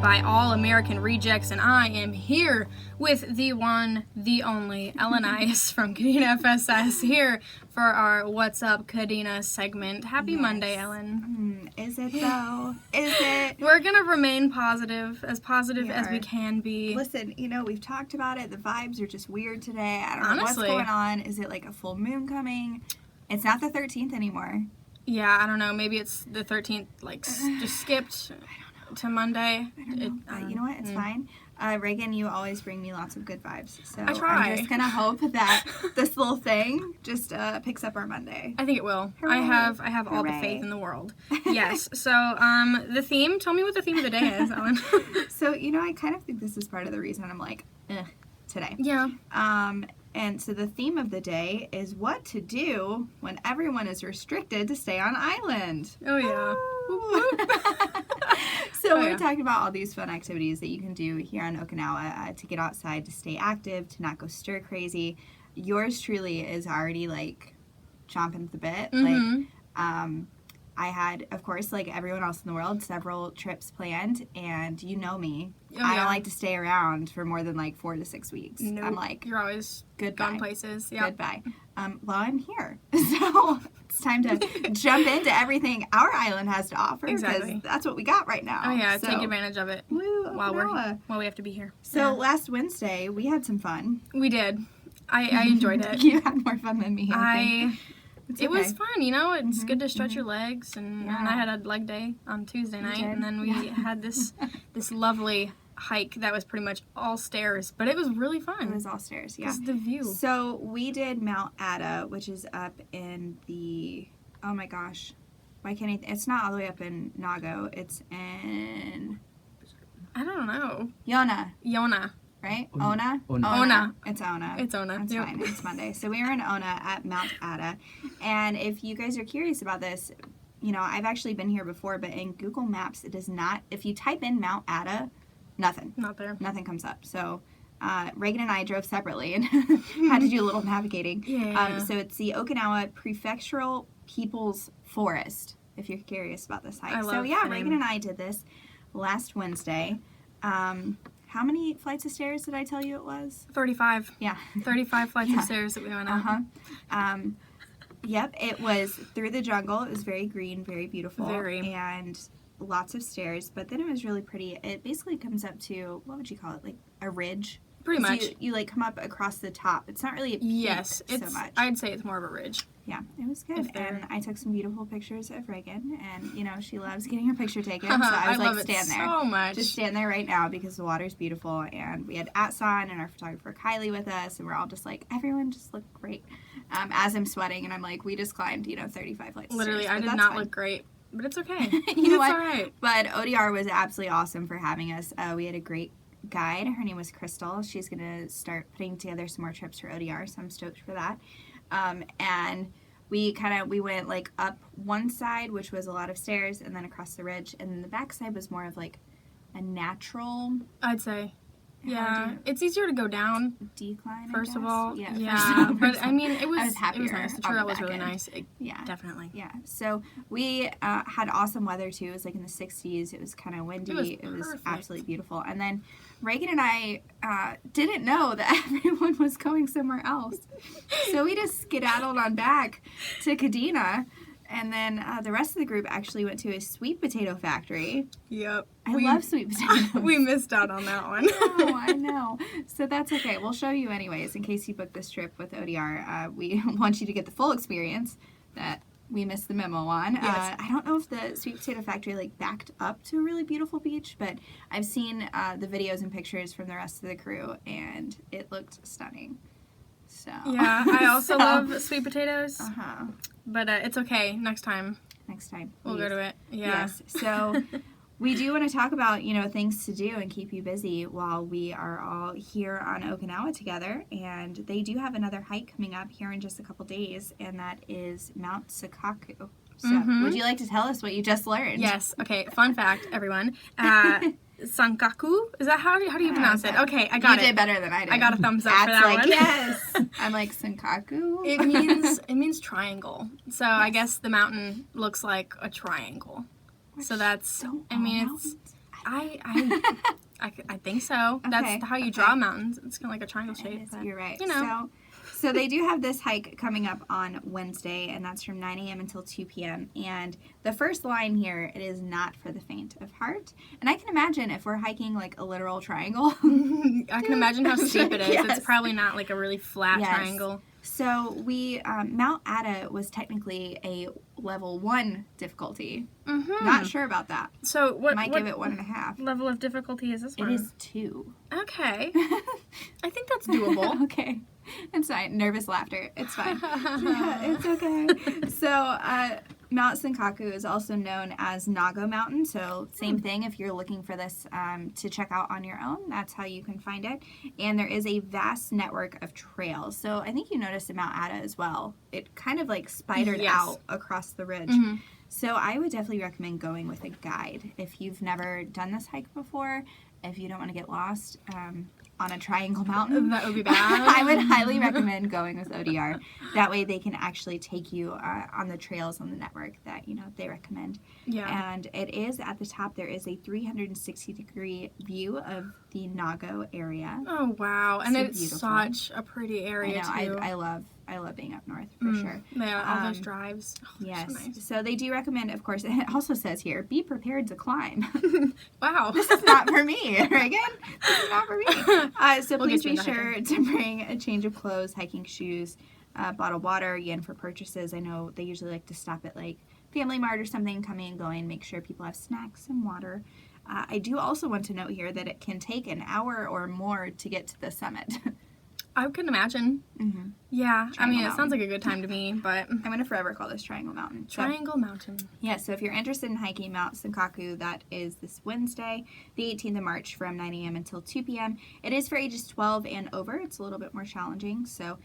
presented by All American Rejects, and I am here with the one, the only, Ellen Ice from Kadena FSS here for our What's Up Kadena segment. Happy Monday, Ellen. Is it though? Is it? We're going to remain positive as we can be. Listen, we've talked about it. The vibes are just weird today. I don't know what's going on. Is it like a full moon coming? It's not the 13th anymore. Yeah, I don't know. Maybe it's the 13th, just skipped to Monday. I don't know. But you know what? It's fine. Reagan, you always bring me lots of good vibes. So I try. I'm just going to hope that this little thing just picks up our Monday. I think it will. Hooray. I have all the faith in the world. Yes. So, the theme, tell me what the theme of the day is, Ellen. So, I kind of think this is part of the reason I'm like, today. Yeah. And so the theme of the day is what to do when everyone is restricted to stay on island. Oh, yeah. So we're talking about all these fun activities that you can do here on Okinawa to get outside, to stay active, to not go stir crazy. Yours truly is already chomping at the bit. Mm-hmm. I had, of course, like everyone else in the world, several trips planned, and you know me. Oh, I don't like to stay around for more than 4 to 6 weeks. Nope. I'm like, you're always goodbye. Gone places. Yeah. Goodbye. Well, I'm here. So it's time to jump into everything our island has to offer. Exactly. Because that's what we got right now. Oh, yeah. So, Take advantage of it while we have to be here. So last Wednesday, we had some fun. We did. I enjoyed it. You had more fun than me, I think. It was fun, it's good to stretch your legs, and I had a leg day on Tuesday night, and then we had this lovely hike that was pretty much all stairs, but it was really fun. It was all stairs, yeah. Just the view. So we did Mount Atta, which is up in the, oh my gosh, why can't it's not all the way up in Nago, it's in... I don't know. Yona. Right? Ona? Ona. It's Ona. It's Ona. It's fine. It's Monday. So we were in Ona at Mount Atta. And if you guys are curious about this, I've actually been here before, but in Google Maps, it does not, if you type in Mount Atta, nothing. Not there. Nothing comes up. So Reagan and I drove separately and had to do a little navigating. Yeah. So it's the Okinawa Prefectural People's Forest, if you're curious about this hike. Reagan and I did this last Wednesday. How many flights of stairs did I tell you it was? 35. Yeah. 35 flights of stairs that we went up. Yep, it was through the jungle. It was very green, very beautiful. Very. And lots of stairs, but then it was really pretty. It basically comes up to, what would you call it, like a ridge? Pretty much. You come up across the top. It's not really a peak so much. I'd say it's more of a ridge. Yeah, it was good. And I took some beautiful pictures of Reagan, and, she loves getting her picture taken, so I was stand there. So much. Just stand there right now because the water's beautiful, and we had Atta and our photographer Kylie with us, and we're all just like, everyone just looked great. As I'm sweating, and I'm like, we just climbed, 35 flights of Literally, stairs. I did not look great, but it's okay. You know what? All right. But ODR was absolutely awesome for having us. We had a great guide. Her name was Crystal. She's going to start putting together some more trips for ODR, so I'm stoked for that. And we went up one side, which was a lot of stairs, and then across the ridge, and then the back side was more of a natural, I'd say. Yeah, it's easier to go down. Decline, first of all. Yeah. But I mean, it was happier. It was nice. The trail was really nice. Yeah. Definitely. Yeah. So we had awesome weather too. It was in the 60s. It was kind of windy. It was absolutely beautiful. And then Reagan and I didn't know that everyone was going somewhere else. So we just skedaddled on back to Kadena. And then the rest of the group actually went to a sweet potato factory. Yep. I love sweet potatoes. We missed out on that one. I know. So that's okay. We'll show you anyways in case you book this trip with ODR. We want you to get the full experience that we missed the memo on. Yes. I don't know if the sweet potato factory backed up to a really beautiful beach, but I've seen the videos and pictures from the rest of the crew, and it looked stunning. So yeah, I also love sweet potatoes. Uh-huh. But it's okay. Next time. We'll go to it. Yeah. Yes. So we do want to talk about, things to do and keep you busy while we are all here on Okinawa together. And they do have another hike coming up here in just a couple days, and that is Mount Senkaku. So would you like to tell us what you just learned? Yes. Okay. Fun fact, everyone. Senkaku? Is that how do you pronounce it? Okay, I got it. You did better than I did. I got a thumbs up for that one. Yes. I'm like, Senkaku? It means triangle. So yes. I guess the mountain looks like a triangle. So that's, so I mean, it's, I I think so. That's how you draw mountains. It's kind of like a triangle shape. But, you're right. You know. So they do have this hike coming up on Wednesday, and that's from 9 a.m. until 2 p.m. And the first line here, it is not for the faint of heart. And I can imagine if we're hiking like a literal triangle. I can imagine how steep it is. Yes. It's probably not like a really flat triangle. So we, Mount Atta was technically a level 1 difficulty. Mm-hmm. Not sure about that. So what? Might give it 1.5. Level of difficulty is this one? It is 2. Okay. I think that's doable. Okay. It's fine. Nervous laughter. It's fine. Yeah, it's okay. So, Mount Senkaku is also known as Nago Mountain. So, same thing. If you're looking for this to check out on your own, that's how you can find it. And there is a vast network of trails. So, I think you noticed in Mount Atta as well. It kind of like spidered out across the ridge. Mm-hmm. So, I would definitely recommend going with a guide. If you've never done this hike before, if you don't want to get lost, on a triangle mountain. That would be bad. I would highly recommend going with ODR. That way they can actually take you on the trails on the network that, they recommend. Yeah. And it is at the top, there is a 360-degree view of the Nago area. Oh, wow. And it's beautiful. Such a pretty area, too. I love being up north, for sure. Yeah, all those drives. Oh, yes. So nice. So they do recommend, of course, it also says here, be prepared to climb. Wow. This is not for me, Reagan. This is not for me. So please be sure to bring a change of clothes, hiking shoes, bottled water, yen for purchases. I know they usually like to stop at like Family Mart or something, coming and going, make sure people have snacks and water. I do also want to note here that it can take an hour or more to get to the summit. I could imagine. Mm-hmm. Yeah. Triangle Mountain. It sounds like a good time to me, but I'm going to forever call this Triangle Mountain. Triangle Mountain. Yeah, so if you're interested in hiking Mount Senkaku, that is this Wednesday, the 18th of March from 9 a.m. until 2 p.m. It is for ages 12 and over. It's a little bit more challenging, so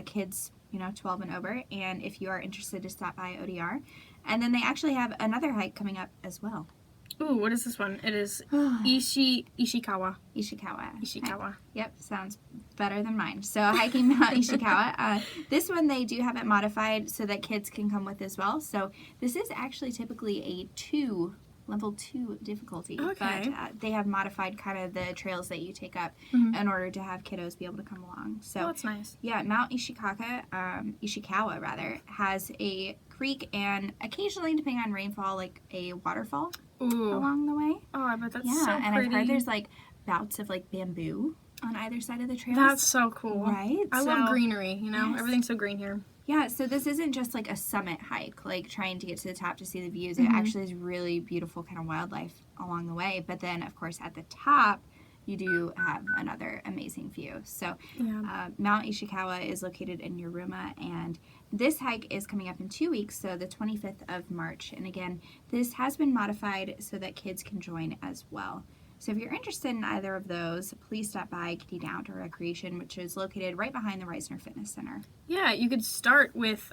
kids, 12 and over. And if you are interested to stop by ODR. And then they actually have another hike coming up as well. Ooh, what is this one? It is Ishikawa. Ishikawa. Yep, sounds better than mine. So hiking Mount Ishikawa. This one they do have it modified so that kids can come with as well. So this is actually typically a level 2 difficulty. Okay. But they have modified kind of the trails that you take up in order to have kiddos be able to come along. So that's nice. Yeah, Mount Ishikawa has a creek and occasionally, depending on rainfall, like a waterfall. Ooh. Along the way. Oh, I bet that's so pretty. Yeah, and I've heard there's like bouts of like bamboo on either side of the trails. That's so cool. Right? I love greenery, Yes. Everything's so green here. Yeah, so this isn't just like a summit hike, like trying to get to the top to see the views. It actually is really beautiful kind of wildlife along the way. But then, of course, at the top, you do have another amazing view. So Mount Ishikawa is located in Yuruma, and this hike is coming up in 2 weeks, so the 25th of March. And again, this has been modified so that kids can join as well. So if you're interested in either of those, please stop by Kadena Outdoor Recreation, which is located right behind the Reisner Fitness Center. Yeah, you could start with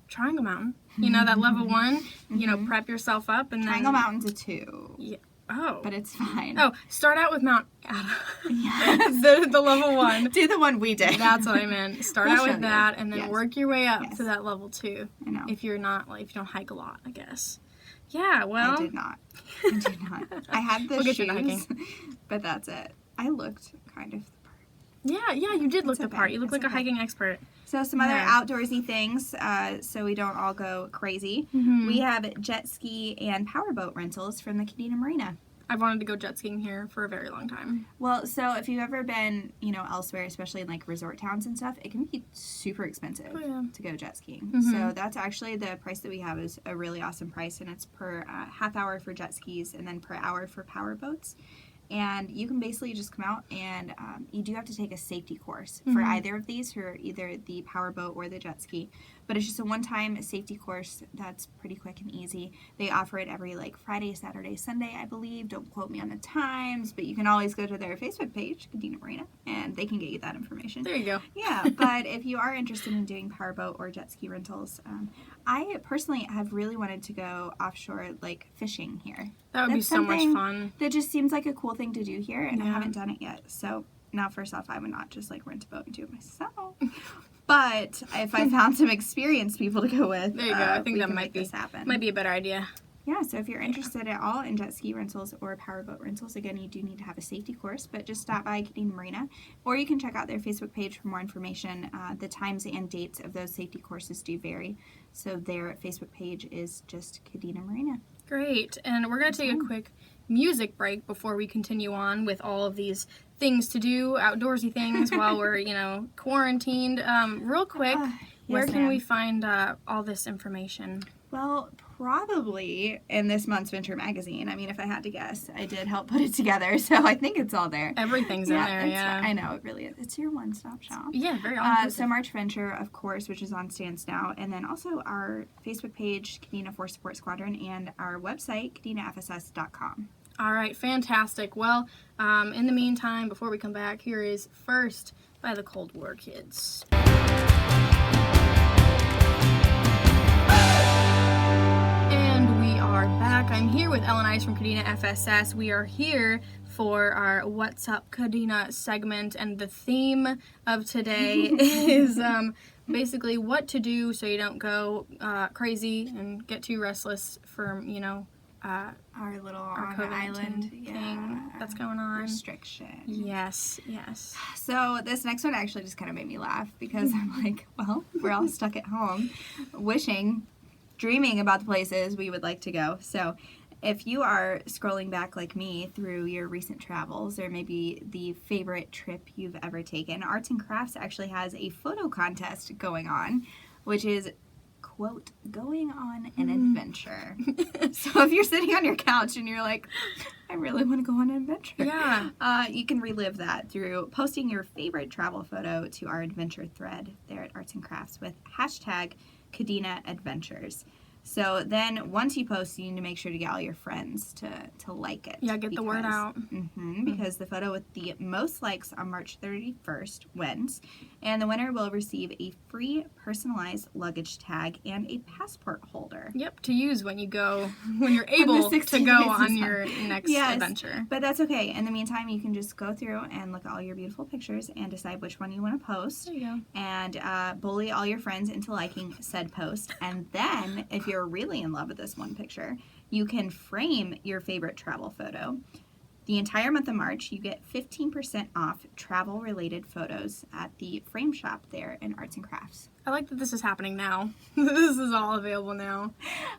Triangle Mountain. That level 1, prep yourself up. And Triangle Mountain's a 2. Yeah. Oh. But it's fine. Oh, start out with Mount Atta. Yes. the level 1. Do the one we did. That's what I meant. Start out with that and then work your way up to that level 2. I know. If you don't hike a lot, I guess. Yeah, well. I did not. I had the shoes, but that's it. I looked kind of the part. Yeah, you did look the part. You look like a hiking expert. So some other outdoorsy things, so we don't all go crazy. Mm-hmm. We have jet ski and powerboat rentals from the Kadena Marina. I've wanted to go jet skiing here for a very long time. Well, so if you've ever been, elsewhere, especially in like resort towns and stuff, it can be super expensive to go jet skiing. Mm-hmm. So that's actually the price that we have is a really awesome price, and it's per half hour for jet skis and then per hour for power boats. And you can basically just come out and you do have to take a safety course for either of these, for either the powerboat or the jet ski. But it's just a one-time safety course that's pretty quick and easy. They offer it every Friday, Saturday, Sunday, I believe. Don't quote me on the times, but you can always go to their Facebook page, Kadena Marina, and they can get you that information. There you go. Yeah, but if you are interested in doing powerboat or jet ski rentals, I personally have really wanted to go offshore, fishing here. That would be so much fun. That just seems like a cool thing to do here, and I haven't done it yet. So now, first off, I would not just rent a boat and do it myself. But if I found some experienced people to go with, there you go. I think that might be happen. Might be a better idea. Yeah, so if you're interested at all in jet ski rentals or powerboat rentals, again, you do need to have a safety course, but just stop by Kadena Marina, or you can check out their Facebook page for more information. The times and dates of those safety courses do vary, so their Facebook page is just Kadena Marina. Great, and we're going to take a quick music break before we continue on with all of these things to do, outdoorsy things, while we're, quarantined. Real quick, where can we find all this information? Well, probably in this month's Venture magazine. I mean, if I had to guess, I did help put it together, so I think it's all there. Everything's in there, yeah. I know, it really is. It's your one-stop shop. Yeah, very awesome. So March Venture, of course, which is on stands now, and then also our Facebook page, Kadena Force Support Squadron, and our website, KadenaFSS.com. All right, fantastic. Well, in the meantime, before we come back, here is First by the Cold War Kids. Back. I'm here with Ellen Ice from Kadena FSS. We are here for our What's Up Kadena segment, and the theme of today is basically what to do so you don't go crazy and get too restless from, our little our on island thing that's going on. Restriction. Yes. So this next one actually just kind of made me laugh because I'm like, well, we're all stuck at home dreaming about the places we would like to go. So if you are scrolling back like me through your recent travels, or maybe the favorite trip you've ever taken, Arts and Crafts actually has a photo contest going on, which is, quote, going on an adventure. So if you're sitting on your couch and you're like, I really want to go on an adventure, you can relive that through posting your favorite travel photo to our adventure thread there at Arts and Crafts with hashtag Kadena Adventures. So then once you post, you need to make sure to get all your friends to like it. Yeah, get the word out. Because the photo with the most likes on March 31st wins. And the winner will receive a free personalized luggage tag and a passport holder. Yep, to use when you're able to go on your next adventure. But that's okay. In the meantime, you can just go through and look at all your beautiful pictures and decide which one you want to post. There you go. And bully all your friends into liking said post. And then, if you're really in love with this one picture, you can frame your favorite travel photo. The entire month of March, you get 15% off travel-related photos at the frame shop there in Arts and Crafts. I like that this is happening now. This is all available now.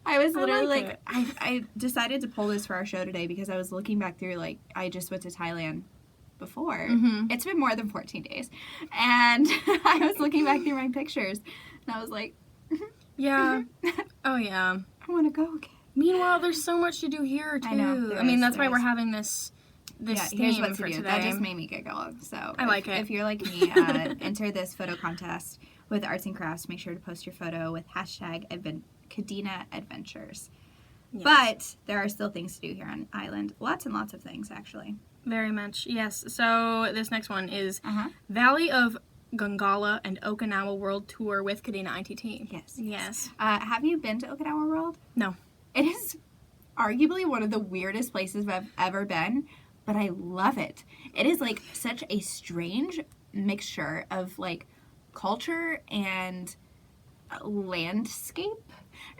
I was literally I decided to pull this for our show today because I was looking back through, I just went to Thailand before. It's been more than 14 days. And I was looking back through my pictures, and I was like, yeah. Oh, yeah. I want to go again. Meanwhile, there's so much to do here, too. I know. That's why we're having this here's theme what for to do. today. That just made me get going. So I like it. If you're like me, enter this photo contest with Arts and Crafts. Make sure to post your photo with hashtag Kadena Adventures. Yes. But there are still things to do here on island. Lots and lots of things, actually. Very much, yes. So this next one is Valley of Gangala and Okinawa World Tour with Kadena ITT. Yes. Have you been to Okinawa World? No. It is arguably one of the weirdest places I've ever been, but I love it. It is such a strange mixture of culture and landscape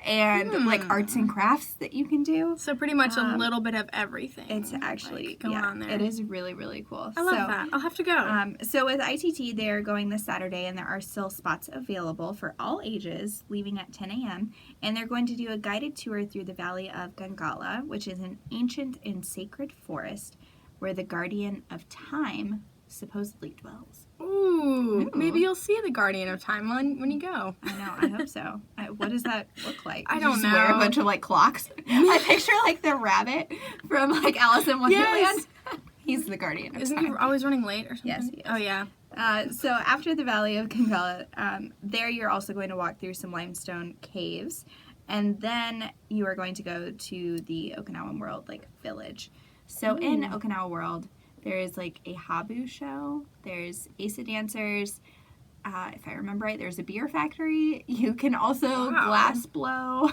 and arts and crafts that you can do. So pretty much a little bit of everything. It's actually going on there. It is really, really cool. I love that. I'll have to go. So with ITT, they're going this Saturday, and there are still spots available for all ages, leaving at 10 a.m. And they're going to do a guided tour through the Valley of Gangala, which is an ancient and sacred forest where the Guardian of Time supposedly dwells. Ooh. Maybe you'll see the Guardian of Time when you go. I know, I hope so. What does that look like? I don't know. Wear a bunch of clocks. I picture the rabbit from Alice in Wonderland. Yes. He's the Guardian of Time. Isn't he always running late or something? Yes, he is. Oh, yeah. So after the Valley of Gangala, there you're also going to walk through some limestone caves, and then you are going to go to the Okinawa World village. So in Okinawa World, there is a habu show. There's Asa dancers. If I remember right, there's a beer factory. You can also glass blow.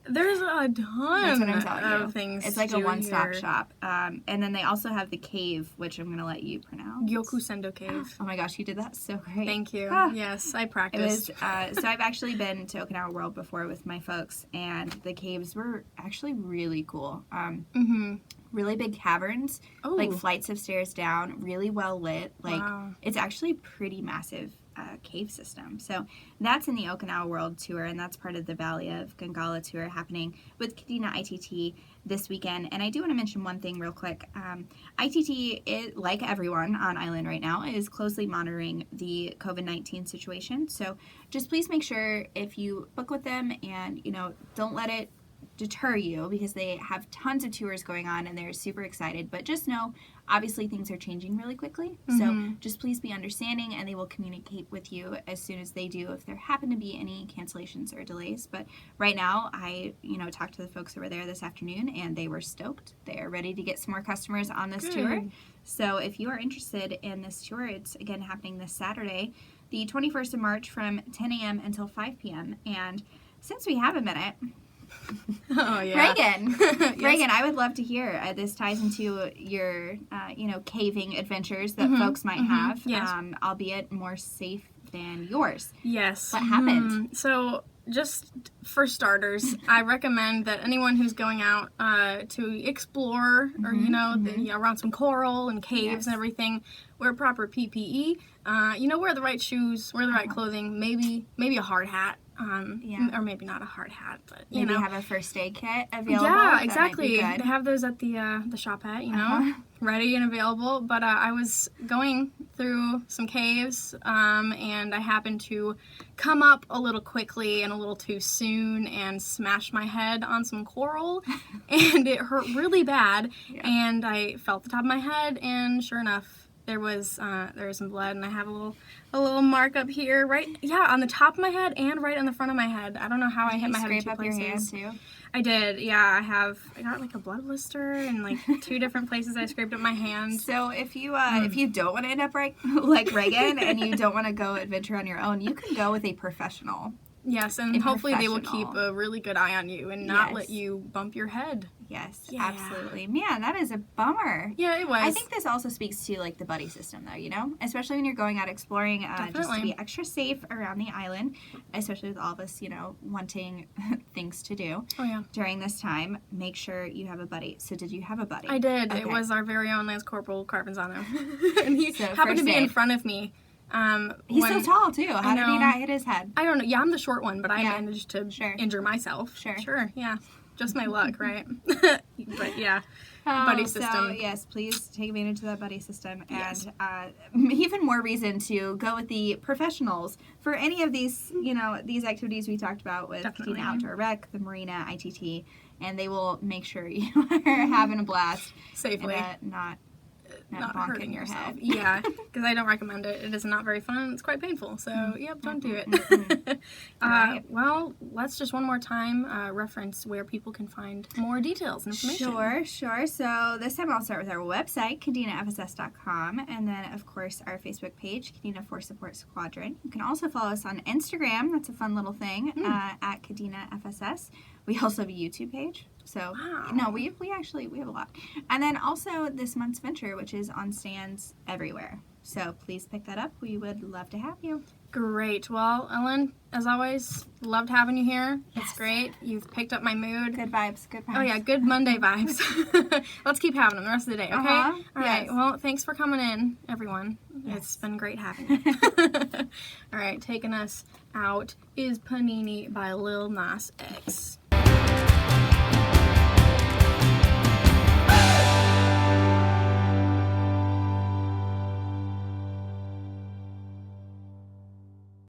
There's a That's what I'm telling you. ton of things. It's like to a do one-stop here. shop. And then they also have the cave, which I'm going to let you pronounce. Gyokusendo Cave. Oh my gosh, you did that so great. Thank you. Ah. Yes, I It practiced. was, so I've actually been to Okinawa World before with my folks, and the caves were actually really cool. Really big caverns, Oh. like flights of stairs down, really well lit. Like, Wow. it's actually a pretty massive cave system. So that's in the Okinawa World Tour, and that's part of the Valley of Gangala Tour happening with Kadena ITT this weekend. And I do want to mention one thing real quick. ITT, like everyone on island right now, is closely monitoring the COVID-19 situation. So just please make sure if you book with them and, don't let it deter you, because they have tons of tours going on and they're super excited. But just know, obviously things are changing really quickly. So just please be understanding, and they will communicate with you as soon as they do if there happen to be any cancellations or delays. But right now, I talked to the folks that were there this afternoon, and they were stoked. They are ready to get some more customers on this tour. So if you are interested in this tour, it's again happening this Saturday, the 21st of March, from 10 a.m. until 5 p.m. And since we have a minute, Oh, yeah. Reagan, Yes. Reagan, I would love to hear. This ties into your, caving adventures that folks might have, yes. Albeit more safe than yours. Yes. What happened? So, just for starters, I recommend that anyone who's going out to explore or, around some coral and caves and everything, wear proper PPE. Wear the right shoes, wear the right clothing, maybe a hard hat. Or maybe not a hard hat, but maybe have a first aid kit available. Yeah, That exactly. might be good. They have those at the shop at, ready and available. But I was going through some caves, and I happened to come up a little quickly and a little too soon and smash my head on some coral, and it hurt really bad. And I felt the top of my head, and sure enough, there was some blood, and I have a little mark up here, right? Yeah, on the top of my head and right on the front of my head. I don't know how I hit my head in two places. Your hand too? I did. Yeah, I got like a blood blister and like 2 different places I scraped up my hand. So if you don't want to end up like Reagan and you don't want to go adventure on your own, you can go with a professional. Yes, and hopefully they will keep a really good eye on you and not let you bump your head. Yes, absolutely. Man, that is a bummer. Yeah, it was. I think this also speaks to like the buddy system though, especially when you're going out exploring, just to be extra safe around the island, especially with all of us, wanting things to do during this time. Make sure you have a buddy. So did you have a buddy? I did. Okay. It was our very own Lance Corporal Carpenzano. And he happened to be in front of me. He's so tall too. How did he not hit his head? I don't know. Yeah, I'm the short one, but I managed to injure myself. Sure. Yeah. Just my luck, right? But yeah, buddy system. So yes, please take advantage of that buddy system, and even more reason to go with the professionals for any of these, these activities we talked about with Kadena Outdoor Rec, the Marina, ITT, and they will make sure you are having a blast safely, and, not hurting your yourself. head. Yeah, because I don't recommend it. It is not very fun. It's quite painful. So, don't do it. Well, let's just one more time reference where people can find more details and information. Sure. So this time I'll start with our website, KadenaFSS.com, and then, of course, our Facebook page, Kadena Force Support Squadron. You can also follow us on Instagram. That's a fun little thing, at Kadena FSS. We also have a YouTube page. So, we have a lot. And then also this month's venture, which is on stands everywhere. So please pick that up. We would love to have you. Great. Well, Ellen, as always, loved having you here. Yes. It's great. You've picked up my mood. Good vibes. Oh, yeah, good Monday vibes. Let's keep having them the rest of the day, okay? All right. Well, thanks for coming in, everyone. Yes. It's been great having you. All right, taking us out is Panini by Lil Nas X.